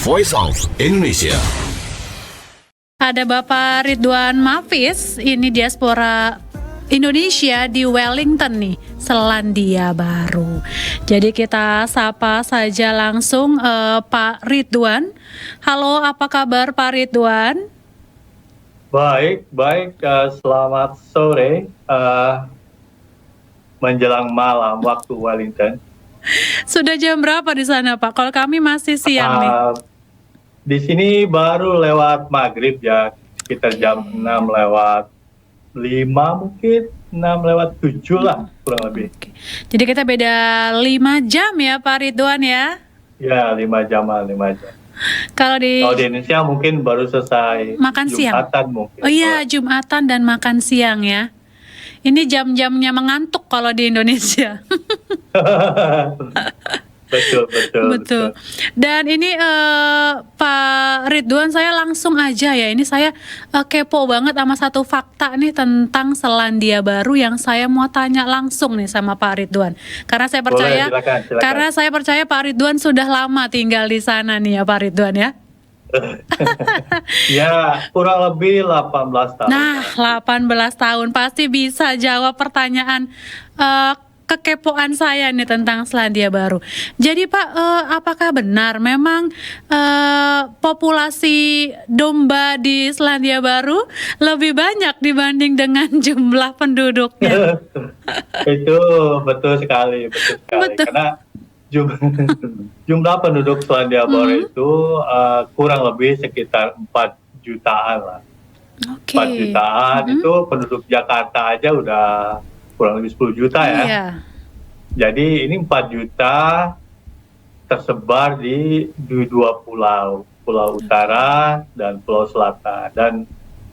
Voice of Indonesia. Ada Bapak Ridwan Mafis, ini diaspora Indonesia di Wellington nih, Selandia Baru. Jadi kita sapa saja langsung Pak Ridwan. Halo, apa kabar Pak Ridwan? Baik, selamat sore menjelang malam waktu Wellington. Sudah jam berapa di sana Pak? Kalau kami masih siang nih. Di sini baru lewat maghrib ya, sekitar jam 6 lewat 5 mungkin, 6 lewat 7 lah kurang lebih. Oke. Jadi kita beda 5 jam ya Pak Ridwan ya? Ya, 5 jam. Kalau di Indonesia mungkin baru selesai makan siang. Jumatan mungkin. Oh iya, Jumatan dan makan siang ya. Ini jam-jamnya mengantuk kalau di Indonesia. Betul. Dan ini Pak Ridwan, saya langsung aja ya. Ini saya kepo banget sama satu fakta nih tentang Selandia Baru yang saya mau tanya langsung nih sama Pak Ridwan. Karena saya percaya, silakan. karena saya percaya Pak Ridwan sudah lama tinggal di sana nih ya Pak Ridwan ya. Ya, kurang lebih 18 tahun. Nah, 18 tahun pasti bisa jawab pertanyaan kekepoan saya nih tentang Selandia Baru. Jadi Pak, apakah benar memang populasi domba di Selandia Baru lebih banyak dibanding dengan jumlah penduduknya? Itu betul sekali. Karena jumlah penduduk Selandia Baru itu kurang lebih sekitar 4 jutaan lah. 4 jutaan itu penduduk Jakarta aja udah kurang lebih 10 juta ya. Iya. Jadi ini 4 juta tersebar di 2 pulau, Pulau Utara dan Pulau Selatan. Dan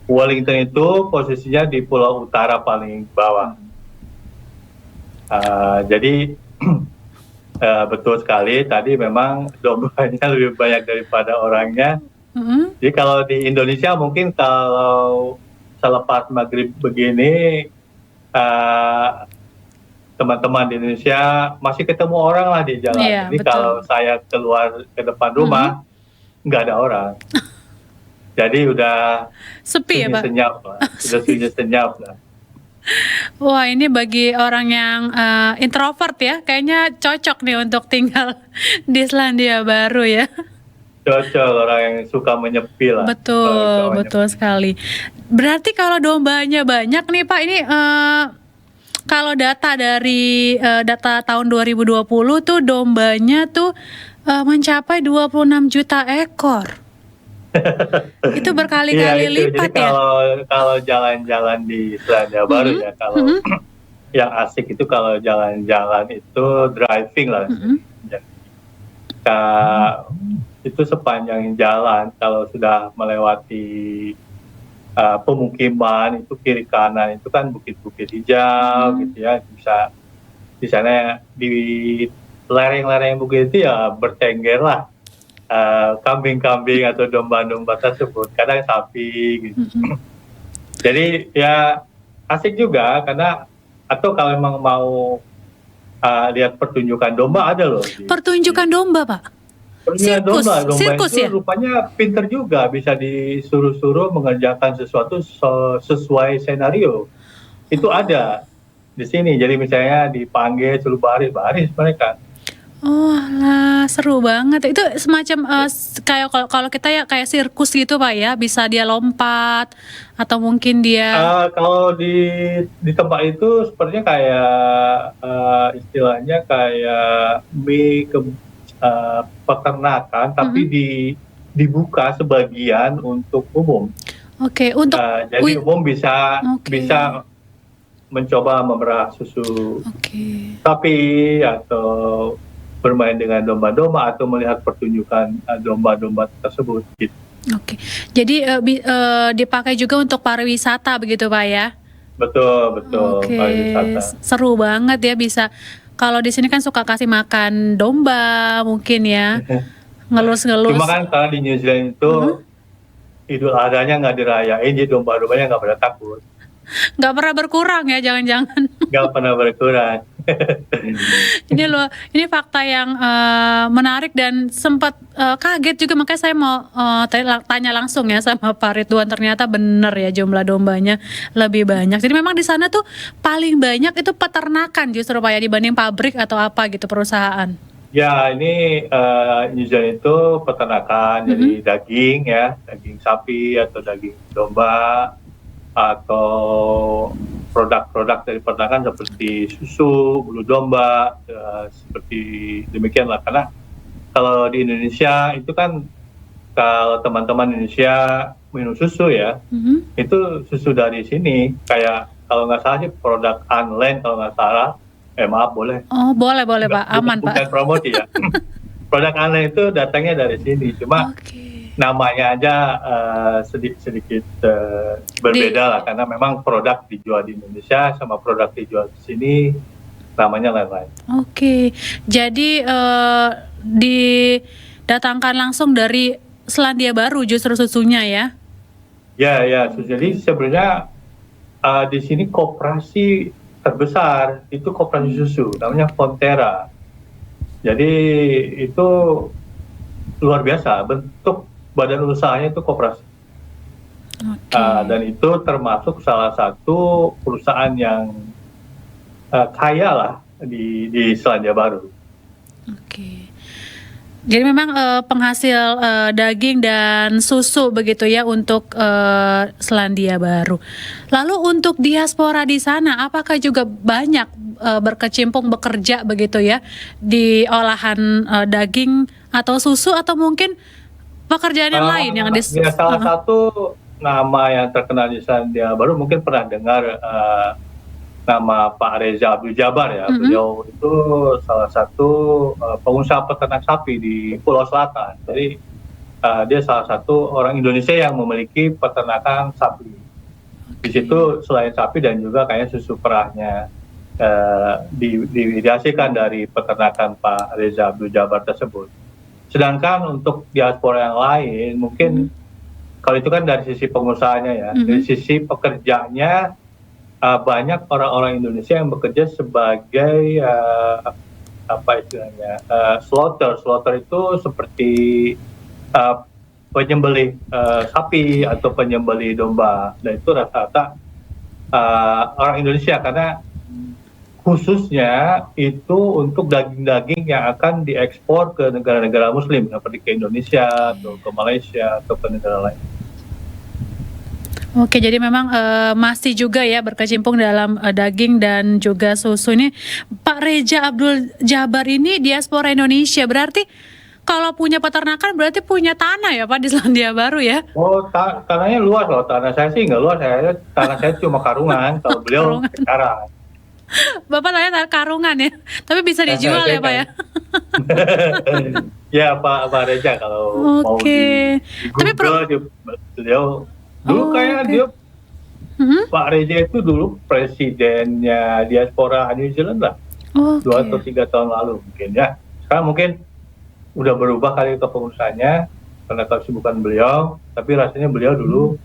Wellington itu posisinya di Pulau Utara paling bawah. Jadi betul sekali, tadi memang dombanya lebih banyak daripada orangnya. Jadi kalau di Indonesia mungkin kalau selepas maghrib begini, teman-teman di Indonesia masih ketemu orang lah di jalan. Iya, Jadi betul. kalau saya keluar ke depan rumah, nggak ada orang. Jadi udah Sepi ya Pak? senyap lah. Sudah senyap lah. Wah, ini bagi orang yang introvert ya, kayaknya cocok nih untuk tinggal di Selandia Baru ya. Cocok orang yang suka menyepi lah. Betul sekali. Berarti kalau dombanya banyak nih Pak, ini kalau data dari data tahun 2020 tuh dombanya tuh mencapai 26 juta ekor. Itu berkali-kali lipat jadi ya. kalau jalan-jalan di Selandia Baru ya, kalau yang asik itu kalau jalan-jalan itu driving lah. Jadi, itu sepanjang jalan kalau sudah melewati pemukiman itu kiri kanan itu kan bukit-bukit hijau gitu ya, bisa di sana di lereng-lereng bukit itu ya bertengger lah kambing-kambing atau domba-domba tersebut, kadang sapi gitu. Jadi ya asik juga, karena atau kalau memang mau lihat pertunjukan domba ada loh. Pertunjukan domba Pak? Domba Sirkus itu ya? rupanya pinter juga, bisa disuruh-suruh mengerjakan sesuatu sesuai senario. Itu ada di sini. Jadi misalnya dipanggil suruh baris mereka. Oh lah, seru banget. Itu semacam kayak kalau kita ya kayak sirkus gitu Pak ya, bisa dia lompat atau mungkin dia kalau di tempat itu sepertinya kayak istilahnya kayak peternakan, tapi dibuka sebagian untuk umum. Oke, untuk jadi umum bisa mencoba memerah susu sapi atau bermain dengan domba-domba atau melihat pertunjukan domba-domba tersebut gitu. Oke. Jadi dipakai juga untuk pariwisata begitu Pak ya? Betul. Oke. Pariwisata. Seru banget ya, bisa. Kalau di sini kan suka kasih makan domba mungkin ya. Ngelus-ngelus. Cuma kan kalau di New Zealand itu Idul Adhanya nggak dirayain, jadi domba-dombanya nggak pada takut. Nggak pernah berkurang ya, jangan-jangan. Nggak pernah berkurang. Ini fakta yang menarik dan sempat kaget juga, makanya saya mau tanya langsung ya sama Pak Ridwan, ternyata benar ya jumlah dombanya lebih banyak. Jadi memang di sana tuh paling banyak itu peternakan justru Pak ya, dibanding pabrik atau apa gitu perusahaan. Ya, ini New Zealand itu peternakan, jadi daging ya, daging sapi atau daging domba, atau produk-produk dari peternakan seperti susu, bulu domba, seperti demikianlah. Karena kalau di Indonesia itu kan, kalau teman-teman Indonesia minum susu ya, itu susu dari sini. Kayak kalau nggak salah sih produk Unland kalau nggak salah. Maaf, boleh? Oh, boleh Pak, aman Pak. Bukan promosi ya. Produk Unland itu datangnya dari sini. Cuma namanya aja sedikit berbeda lah, karena memang produk dijual di Indonesia sama produk dijual di sini namanya lain-lain. Oke, jadi didatangkan langsung dari Selandia Baru justru susunya ya? Ya, jadi sebenarnya di sini koperasi terbesar itu koperasi susu, namanya Fonterra. Jadi itu luar biasa, bentuk badan usahanya itu koperasi. Dan itu termasuk salah satu perusahaan yang kaya lah di Selandia Baru. Oke. Jadi memang penghasil daging dan susu begitu ya untuk Selandia Baru. Lalu untuk diaspora di sana, apakah juga banyak berkecimpung bekerja begitu ya di olahan daging atau susu, atau mungkin pekerjaan yang lain yang ya, salah satu nama yang terkenal di Selandia Baru mungkin pernah dengar nama Pak Reza Abdul Jabar ya. Beliau itu salah satu pengusaha peternak sapi di Pulau Selatan. Jadi dia salah satu orang Indonesia yang memiliki peternakan sapi. Di situ selain sapi dan juga kayaknya susu perahnya dihasilkan dari peternakan Pak Reza Abdul Jabar tersebut. Sedangkan untuk diaspora yang lain mungkin kalau itu kan dari sisi pengusahanya ya, dari sisi pekerjanya banyak orang-orang Indonesia yang bekerja sebagai apa istilahnya, slaughter itu seperti penyembelih sapi atau penyembelih domba. Dan itu rata-rata orang Indonesia, karena khususnya itu untuk daging-daging yang akan diekspor ke negara-negara Muslim seperti ke Indonesia atau ke Malaysia atau ke negara lain. Oke, jadi memang masih juga ya berkecimpung dalam daging dan juga susu. Ini Pak Reza Abdul Jabar ini diaspora Indonesia, berarti kalau punya peternakan berarti punya tanah ya Pak di Selandia Baru ya? Oh, tanahnya luas loh. Tanah saya sih nggak luas, tanah saya cuma karungan. Kalau beliau sekarang. Bapak tanya Karungan ya, tapi bisa dijual ya Pak ya? Ya Pak Reza kalau mau di Google beliau. Dulu dia Pak Reza itu dulu presidennya diaspora New Zealand lah, 2 atau 3 tahun lalu mungkin ya. Sekarang mungkin udah berubah kali kepengurusannya karena kesibukan beliau, tapi rasanya beliau dulu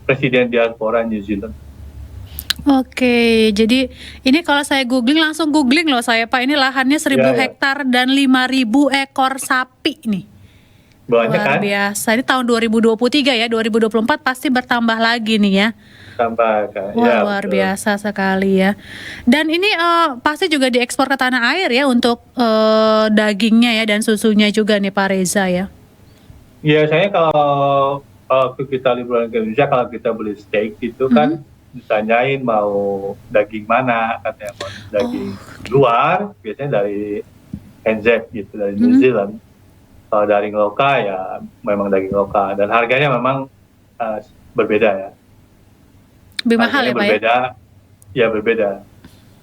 presiden diaspora New Zealand. Oke, jadi ini kalau saya langsung googling loh saya Pak, ini lahannya 1.000 hektar dan 5.000 ekor sapi nih. Banyak luar biasa. Ini tahun 2023 ya, 2024 pasti bertambah lagi nih ya. Tambah kan. Wah, luar biasa sekali ya. Dan ini pasti juga diekspor ke tanah air ya untuk dagingnya ya dan susunya juga nih Pak Reza ya. Iya, saya kalau kita liburan ke Indonesia, kalau kita beli steak itu kan ditanyain mau daging mana, katanya mau daging luar, biasanya dari NZ gitu, dari New Zealand. Kalau daging lokal ya memang daging lokal, dan harganya memang berbeda ya. Lebih mahal ya Pak berbeda, ya berbeda.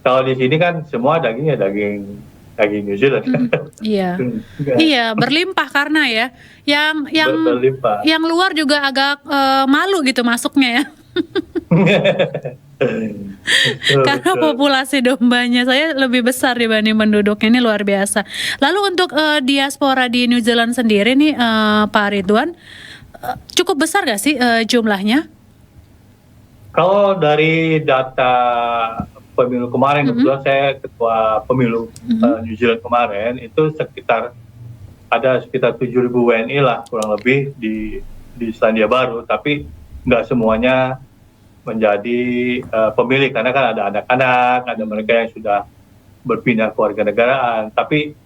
Kalau di sini kan semua dagingnya daging New Zealand. Iya, iya berlimpah karena ya, yang luar juga agak malu gitu masuknya ya. Karena populasi dombanya saya lebih besar dibanding penduduknya, ini luar biasa. Lalu untuk diaspora di New Zealand sendiri nih Pak Ridwan, cukup besar gak sih jumlahnya? Kalau dari data pemilu kemarin, kebetulan saya ketua pemilu New Zealand kemarin, itu ada sekitar 7.000 WNI lah kurang lebih di Selandia Baru, tapi nggak semuanya menjadi pemilih karena kan ada anak-anak, ada mereka yang sudah berpindah kewarganegaraan. Tapi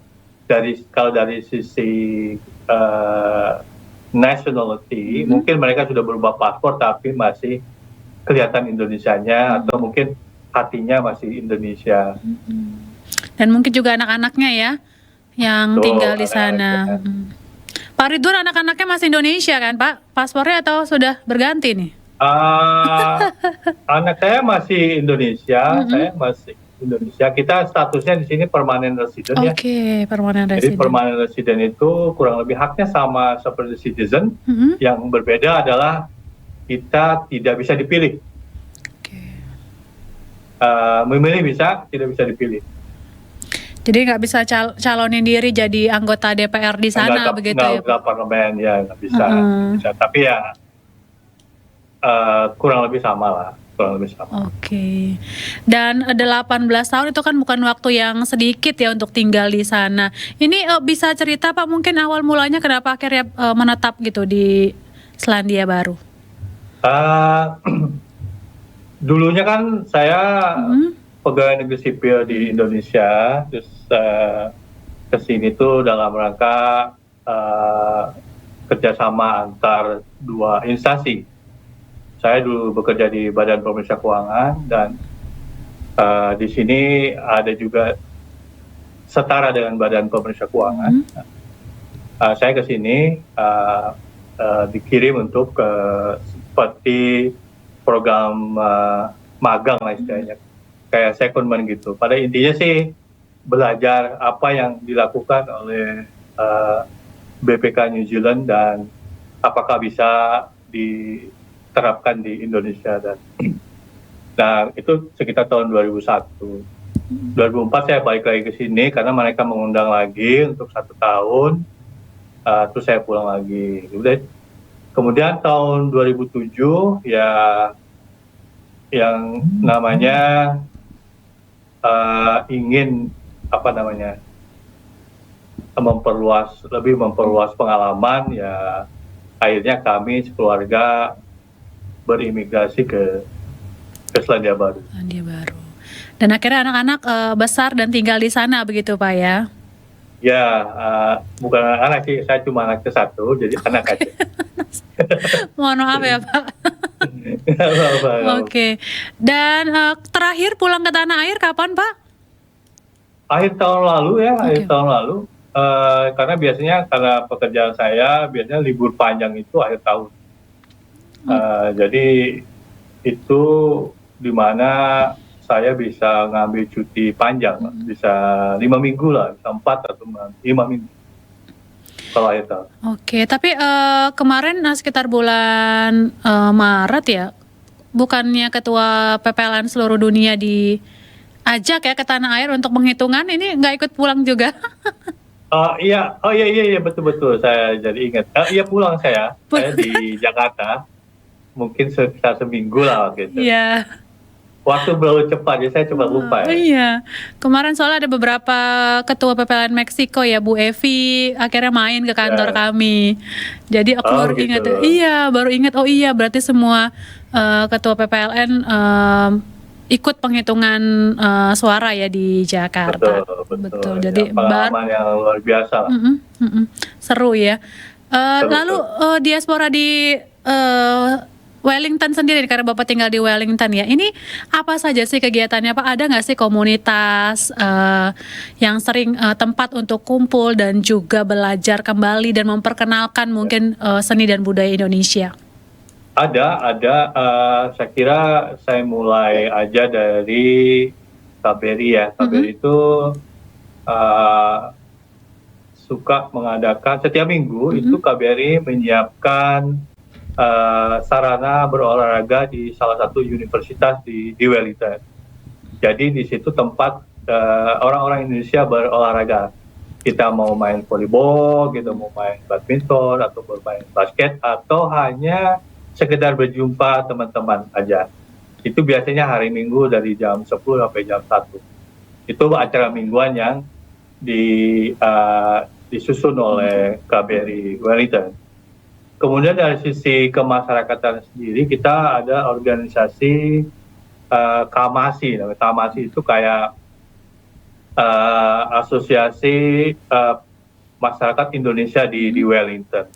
kalau dari sisi nationality, mungkin mereka sudah berubah paspor tapi masih kelihatan Indonesianya atau mungkin hatinya masih Indonesia. Dan mungkin juga anak-anaknya ya yang tinggal di sana. Pak Ridwan, anak-anaknya masih Indonesia kan Pak? Paspornya atau sudah berganti nih? Anak saya masih Indonesia, saya masih Indonesia. Kita statusnya di sini permanent resident ya. Oke, permanent resident. Jadi permanent resident itu kurang lebih haknya sama seperti citizen. Yang berbeda adalah kita tidak bisa dipilih. Memilih bisa, tidak bisa dipilih. Jadi nggak bisa calonin diri jadi anggota DPR di sana begitu ya? Nggak parlemen ya, nggak bisa. Bisa. Tapi ya kurang lebih sama lah. Oke. Dan 18 tahun itu kan bukan waktu yang sedikit ya untuk tinggal di sana. Ini bisa cerita Pak mungkin awal mulanya kenapa akhirnya menetap gitu di Selandia Baru? Dulunya kan saya pegawai negeri sipil di Indonesia, terus kesini tuh dalam rangka kerjasama antar dua instansi. Saya dulu bekerja di Badan Pemeriksa Keuangan dan di sini ada juga setara dengan Badan Pemeriksa Keuangan. Saya ke sini dikirim untuk seperti program magang lah istilahnya, kayak secondment gitu. Pada intinya sih belajar apa yang dilakukan oleh BPK New Zealand dan apakah bisa diterapkan di Indonesia. Dan nah itu sekitar tahun 2001. 2004 saya balik lagi ke sini karena mereka mengundang lagi untuk 1 tahun, terus saya pulang lagi. Kemudian tahun 2007 ya yang namanya ingin lebih memperluas pengalaman, ya akhirnya kami sekeluarga berimigrasi ke Selandia Baru. Dan akhirnya anak-anak besar dan tinggal di sana begitu Pak ya? Ya, bukan anak sih, saya cuma anak ke-1, jadi anak aja. Mohon maaf ya Pak. Oke. Dan terakhir pulang ke tanah air kapan Pak? Akhir tahun lalu ya, akhir tahun lalu. Karena biasanya karena pekerjaan saya biasanya libur panjang itu akhir tahun. Jadi itu dimana saya bisa ngambil cuti panjang, bisa 5 minggu lah, bisa 4 atau 5 minggu kalau akhir tahun. Oke, tapi kemarin sekitar bulan Maret ya, bukannya Ketua PPLN seluruh dunia diajak ya ke tanah air untuk penghitungan, ini nggak ikut pulang juga? Iya, betul, saya jadi ingat. Iya pulang saya di Jakarta, mungkin sekitar seminggu lah gitu. Iya. Waktu berlalu cepat, ya saya coba lupa ya. Iya, kemarin soalnya ada beberapa ketua PPLN Meksiko ya, Bu Evi akhirnya main ke kantor kami. Jadi aku baru ingat, baru ingat, oh iya berarti semua ketua PPLN ikut penghitungan suara ya di Jakarta. Betul. Jadi pengalaman yang luar biasa lah. Seru ya. Lalu diaspora di Wellington sendiri, karena Bapak tinggal di Wellington ya, ini apa saja sih kegiatannya Pak? Ada nggak sih komunitas yang sering tempat untuk kumpul dan juga belajar kembali dan memperkenalkan mungkin seni dan budaya Indonesia? Ada. Saya kira saya mulai aja dari KBRI ya. KBRI itu suka mengadakan setiap minggu itu KBRI menyiapkan sarana berolahraga di salah satu universitas di Wellington. Jadi di situ tempat orang-orang Indonesia berolahraga. Kita mau main volleyball, kita mau main badminton atau bermain basket atau hanya sekedar berjumpa teman-teman aja. Itu biasanya hari Minggu dari jam 10 sampai jam 1. Itu acara mingguan yang disusun oleh KBRI Wellington. Kemudian dari sisi kemasyarakatan sendiri, kita ada organisasi KAMASI. KAMASI itu kayak asosiasi masyarakat Indonesia di Wellington.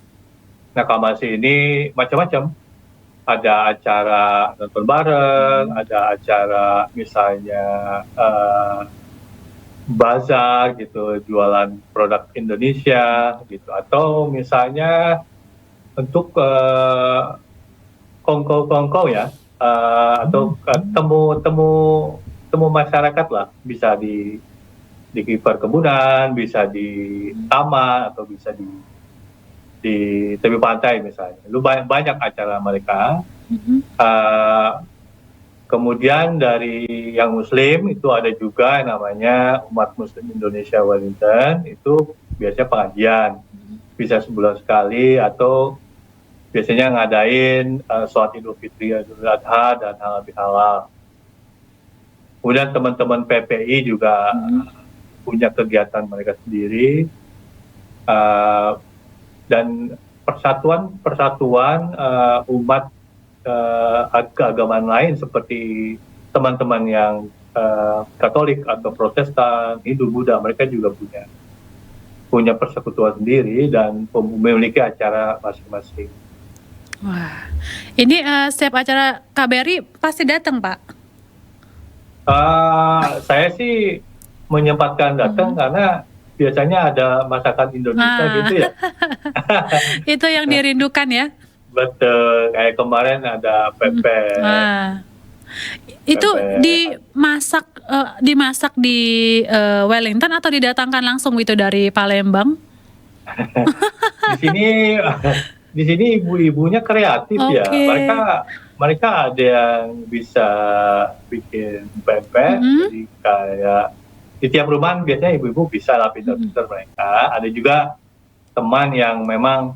Nah, KAMASI ini macam-macam. Ada acara nonton bareng, ada acara misalnya bazar gitu, jualan produk Indonesia gitu, atau misalnya untuk kongko ya, atau temu masyarakat lah, bisa di perkebunan, bisa di taman, atau bisa di tepi pantai misalnya. Lu banyak acara mereka. Kemudian dari yang Muslim itu ada juga yang namanya Umat Muslim Indonesia Wellington. Itu biasanya pengajian, bisa sebulan sekali, atau biasanya ngadain sholat Idul Fitri, Idul Adha, dan halal bihalal. Kemudian teman-teman PPI juga punya kegiatan mereka sendiri, dan persatuan umat keagamaan lain seperti teman-teman yang Katolik atau Protestan, Hindu, Buddha, mereka juga punya persekutuan sendiri dan memiliki acara masing-masing. Wah, ini setiap acara KBRI pasti datang, Pak? Saya sih menyempatkan datang karena biasanya ada masakan Indonesia gitu ya. Itu yang dirindukan ya? Betul, kayak kemarin ada pepes. Itu dimasak di Wellington atau didatangkan langsung gitu dari Palembang? Di sini ibu-ibunya kreatif ya. Mereka ada yang bisa bikin pepes, jadi kayak di tiap rumah biasanya ibu-ibu bisa lah, pintar-pintar mereka. Ada juga teman yang memang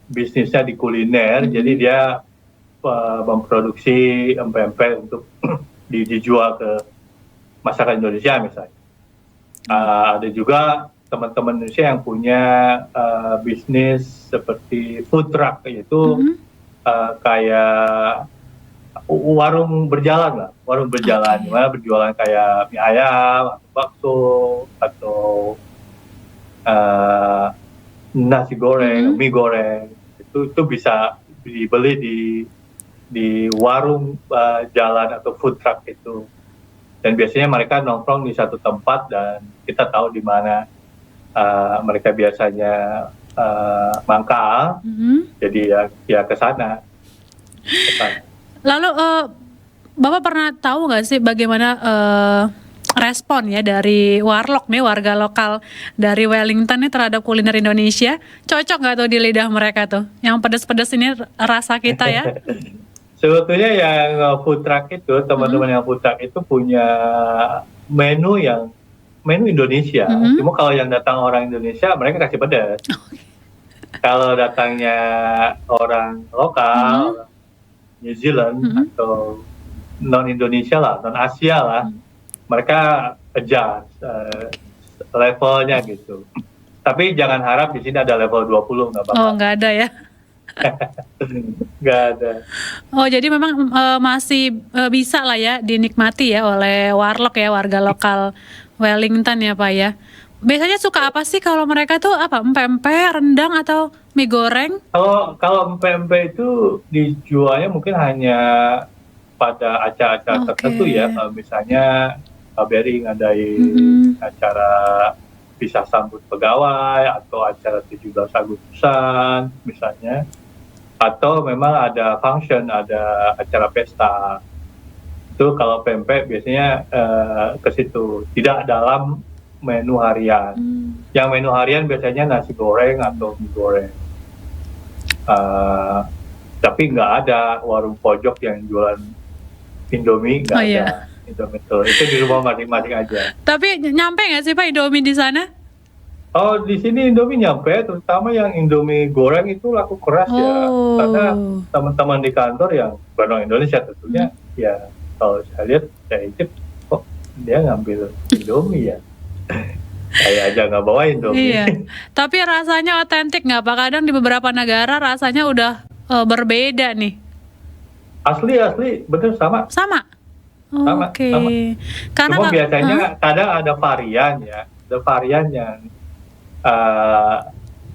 bisnisnya di kuliner, jadi dia memproduksi empek-empek untuk dijual ke masyarakat Indonesia misalnya. Ada juga teman-teman Indonesia yang punya bisnis seperti food truck, yaitu kayak warung berjalan, dimana berjualan kayak mie ayam, atau bakso, atau nasi goreng, mie goreng, itu bisa dibeli di warung jalan atau food truck itu. Dan biasanya mereka nongkrong di satu tempat dan kita tahu di mana mereka biasanya mangkal, jadi ya ke sana. Lalu Bapak pernah tahu nggak sih bagaimana respon ya dari warlock nih, warga lokal dari Wellington nih terhadap kuliner Indonesia? Cocok nggak tuh di lidah mereka tuh? Yang pedas-pedas ini rasa kita ya? Sebetulnya yang food truck itu, teman-teman yang food truck itu punya menu Indonesia. Cuma kalau yang datang orang Indonesia, mereka kasih pedas. Kalau datangnya orang lokal, orang New Zealand atau non Indonesia lah, non Asia lah, mereka adjust levelnya gitu. Tapi jangan harap di sini ada level 20, nggak bakal. Oh, nggak ada ya? Nggak ada. Oh, jadi memang masih bisa lah ya dinikmati ya oleh warlock ya, warga lokal Wellington ya Pak ya. Biasanya suka apa sih kalau mereka tuh apa, empek-empek, rendang atau mie goreng? Kalau empek-empek itu dijualnya mungkin hanya pada acara-acara tertentu ya. Kalau misalnya KBRI ngadain acara bisa sambut pegawai atau acara 17 Agustusan misalnya, atau memang ada function, ada acara pesta. Itu kalau pempek biasanya ke situ, tidak dalam menu harian. Yang menu harian biasanya nasi goreng atau mie goreng. Tapi nggak ada warung pojok yang jualan Indomie, nggak ada. Itu di rumah masing-masing aja. Tapi nyampe nggak sih Pak Indomie di sana? Oh, di sini Indomie nyampe, terutama yang Indomie goreng itu laku keras ya. Karena Oh. teman-teman di kantor yang bukan orang Indonesia tentunya, ya kalau saya lihat, saya intip, kok dia ngambil Indomie ya? Saya aja nggak bawa Indomie. Iya. Tapi rasanya otentik nggak Pak? Kadang di beberapa negara rasanya udah berbeda nih. Asli, bener sama. Sama? Sama. Oke. Karena Cuma Kak, biasanya kadang ada varian ya, ada varian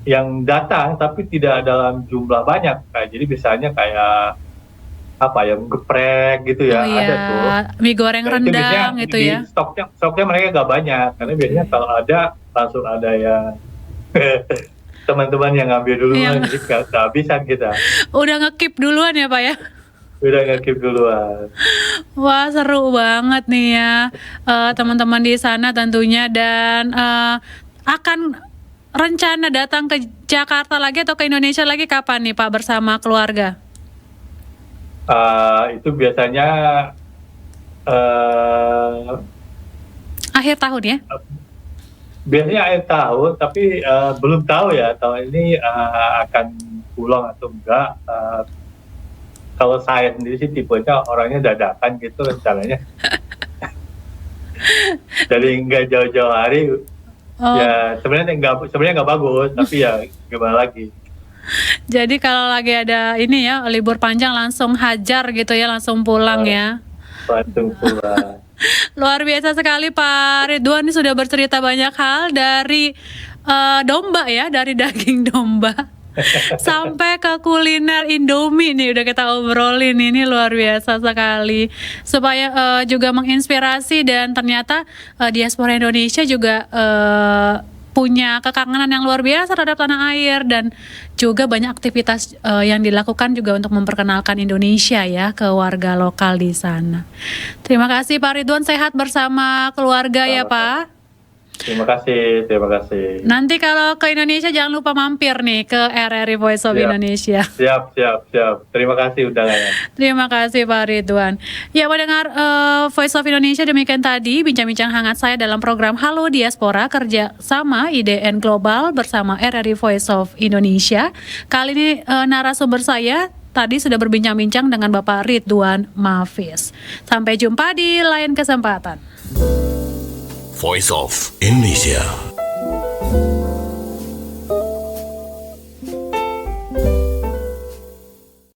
yang datang tapi tidak dalam jumlah banyak. Jadi misalnya kayak apa ya, geprek gitu oh ya, ada tuh. iya, mie goreng Nah, itu biasanya rendang itu di ya. stoknya mereka nggak banyak, karena biasanya kalau ada langsung ada yang teman-teman yang ngambil duluan, Yang jadi kehabisan kita. udah ngekip duluan ya Pak ya. Udah nge-keep duluan. Wah seru banget nih ya teman-teman di sana tentunya, dan akan rencana datang ke Jakarta lagi atau ke Indonesia lagi kapan nih Pak bersama keluarga? Itu biasanya Akhir tahun ya? biasanya akhir tahun, tapi belum tahu ya tahun ini akan pulang atau enggak. Kalau saya sendiri sih tipenya orangnya dadakan gitu rencananya. Jadi nggak jauh-jauh hari. Oh, Ya sebenarnya nggak bagus, tapi ya gimana lagi. jadi kalau lagi ada ini ya libur panjang langsung hajar gitu ya, langsung pulang ya. Langsung pulang. Luar biasa sekali Pak Ridwan, ini sudah bercerita banyak hal dari domba ya, dari daging domba sampai ke kuliner Indomie nih udah kita obrolin. Ini luar biasa sekali, supaya juga menginspirasi, dan ternyata diaspora Indonesia juga punya kekangenan yang luar biasa terhadap tanah air, dan juga banyak aktivitas yang dilakukan juga untuk memperkenalkan Indonesia ya ke warga lokal di sana. Terima kasih Pak Ridwan, sehat bersama keluarga ya Pak. Terima kasih. Nanti kalau ke Indonesia jangan lupa mampir nih ke RRI Voice of Siap. Indonesia. Siap. Terima kasih undangannya. Terima kasih Pak Ridwan. Ya, mendengar Voice of Indonesia, demikian tadi bincang-bincang hangat saya dalam program Halo Diaspora kerja sama IDN Global bersama RRI Voice of Indonesia. Kali ini narasumber saya tadi sudah berbincang-bincang dengan Bapak Ridwan Mafis. Sampai jumpa di lain kesempatan. Voice of Indonesia.